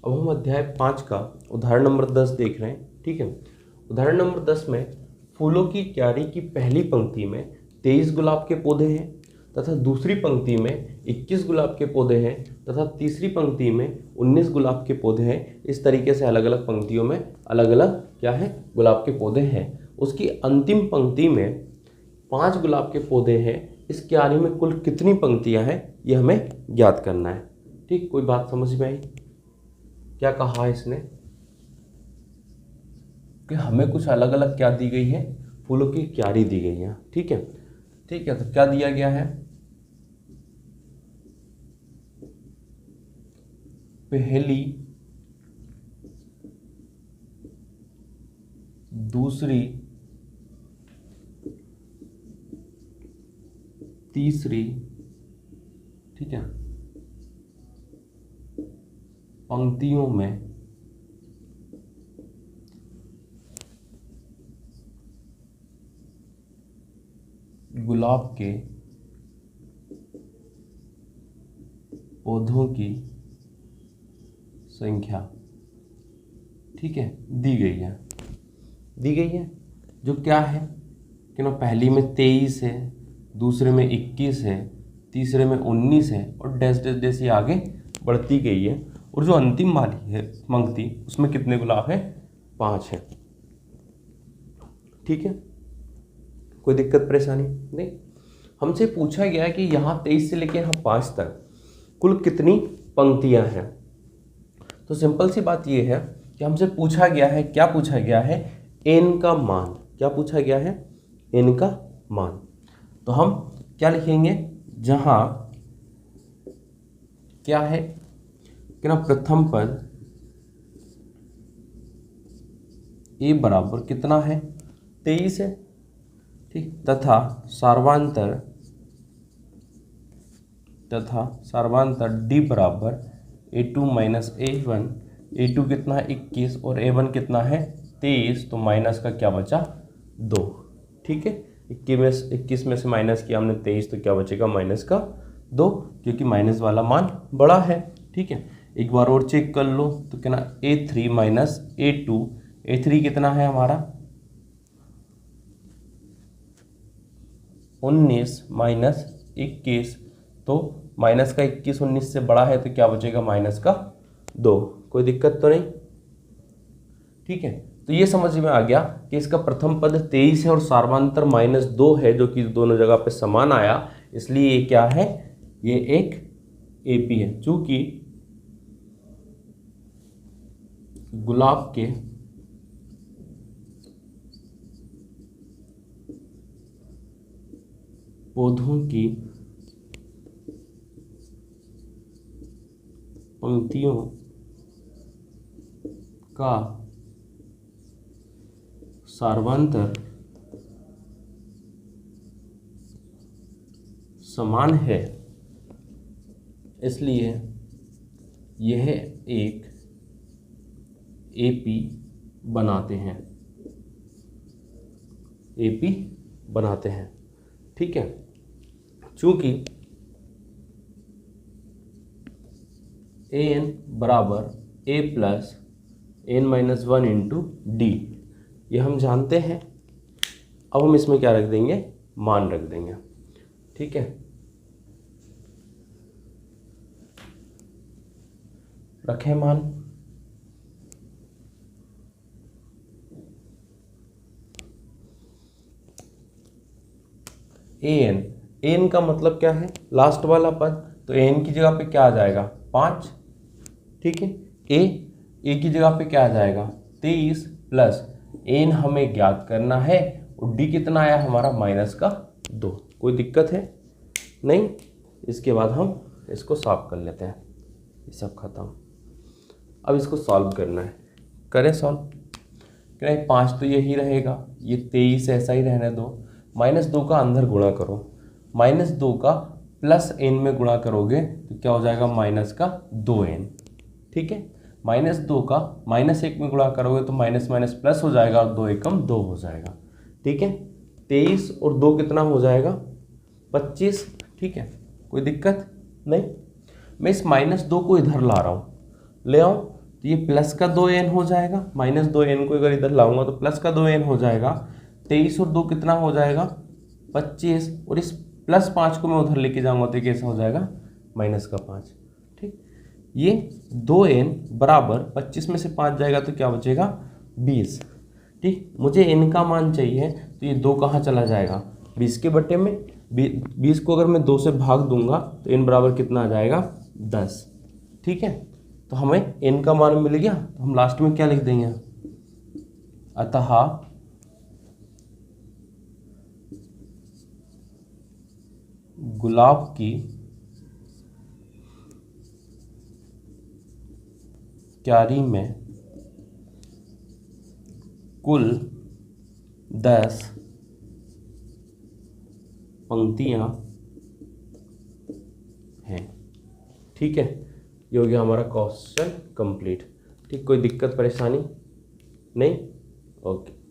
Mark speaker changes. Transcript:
Speaker 1: अब हम अध्याय 5 का उदाहरण नंबर 10 देख रहे हैं। ठीक है, उदाहरण नंबर 10 में फूलों की क्यारी की पहली पंक्ति में 23 गुलाब के पौधे हैं तथा दूसरी पंक्ति में 21 गुलाब के पौधे हैं तथा तीसरी पंक्ति में 19 गुलाब के पौधे हैं। इस तरीके से अलग अलग पंक्तियों में अलग अलग क्या है, गुलाब के पौधे हैं। उसकी अंतिम पंक्ति में 5 गुलाब के पौधे हैं। इस क्यारी में कुल कितनी पंक्तियां हैं, ये हमें ज्ञात करना है। ठीक, कोई बात समझ में आई? क्या कहा इसने कि हमें कुछ अलग अलग क्या दी गई है, फूलों की क्यारी दी गई है। ठीक है, ठीक है, तो क्या दिया गया है, पहली, दूसरी, तीसरी, ठीक है, पंक्तियों में गुलाब के पौधों की संख्या, ठीक है, दी गई है। दी गई है जो क्या है कि ना, पहली में 23 है, दूसरे में 21 है, तीसरे में 19 है और डैश डैश डैश ये आगे बढ़ती गई है। और जो अंतिम वाली है पंक्ति, उसमें कितने गुलाब है, 5 है। ठीक है, कोई दिक्कत परेशानी नहीं। हमसे पूछा गया है कि यहाँ 23 से लेकर यहाँ 5 तक कुल कितनी पंक्तियां हैं। तो सिंपल सी बात ये है कि हमसे पूछा गया है, क्या पूछा गया है, n का मान। क्या पूछा गया है, n का मान। तो हम क्या लिखेंगे, जहां क्या है कि ना, प्रथम पद a बराबर कितना है, 23 है। ठीक, तथा सार्वांतर d बराबर a2 माइनस a1। a2 कितना है, 21 और a1 कितना है, 23। तो माइनस का क्या बचा, 2। ठीक है, 21 में से माइनस किया हमने 23, तो क्या बचेगा, माइनस का 2, क्योंकि माइनस वाला मान बड़ा है। ठीक है, एक बार और चेक कर लो तो क्या ना, a3 माइनस a2। a3 कितना है हमारा, 19 माइनस 21। तो माइनस का 21 19 से बड़ा है, तो क्या बचेगा, माइनस का 2। कोई दिक्कत तो नहीं? ठीक है, तो ये समझ में आ गया कि इसका प्रथम पद 23 है और सार्वांतर -2 है, जो कि दोनों जगह पे समान आया। इसलिए ये क्या है, ये एक एपी है। चूंकि गुलाब के पौधों की पंक्तियों का सार्वांतर समान है, इसलिए यह एक एपी बनाते हैं। एपी बनाते हैं। ठीक है, चूंकि an बराबर a plus n-1 into D, ये हम जानते हैं। अब हम इसमें क्या रख देंगे, मान रख देंगे। ठीक है, रखें मान। an का मतलब क्या है, लास्ट वाला पद। तो an की जगह पे क्या आ जाएगा, 5। ठीक है, a की जगह पे क्या आ जाएगा, 23 प्लस n हमें ज्ञात करना है और d कितना आया हमारा, माइनस का 2। कोई दिक्कत है नहीं? इसके बाद हम इसको सॉल्व कर लेते हैं। ये सब खत्म। अब इसको सॉल्व करना है, करें सॉल्व। नहीं, 5 तो यही रहेगा, ये 23 ऐसा ही रहने दो। -2 का अंदर गुणा करो, -2 का प्लस n में गुणा करोगे तो क्या हो जाएगा, माइनस का 2n। ठीक है, -2 का -1 में गुणा करोगे तो माइनस माइनस प्लस हो जाएगा और 2 एकम 2 हो जाएगा। ठीक है, 23 और 2 कितना हो जाएगा, 25। ठीक है, कोई दिक्कत नहीं। मैं इस -2 को इधर ला रहा हूँ, ले आऊँ तो ये प्लस का 2n हो जाएगा, माइनस 2n को अगर इधर लाऊंगा तो प्लस का 2n हो जाएगा। 23 और 2 कितना हो जाएगा 25, और इस प्लस 5 को मैं उधर लेके जाऊंगा तो ये कैसा हो जाएगा माइनस का 5। ठीक, ये 2n बराबर 25 में से 5 जाएगा तो क्या बचेगा 20। ठीक, मुझे n का मान चाहिए तो ये 2 कहाँ चला जाएगा 20 के बटे में, 20 को अगर मैं 2 से भाग दूंगा तो n बराबर कितना आ जाएगा 10। ठीक है, तो हमें n का मान मिल गया, तो हम लास्ट में क्या लिख देंगे, अतः गुलाब की क्यारी में कुल 10 पंक्तियां हैं। ठीक है, ये हो गया हमारा क्वेश्चन कंप्लीट। ठीक, कोई दिक्कत परेशानी नहीं, ओके।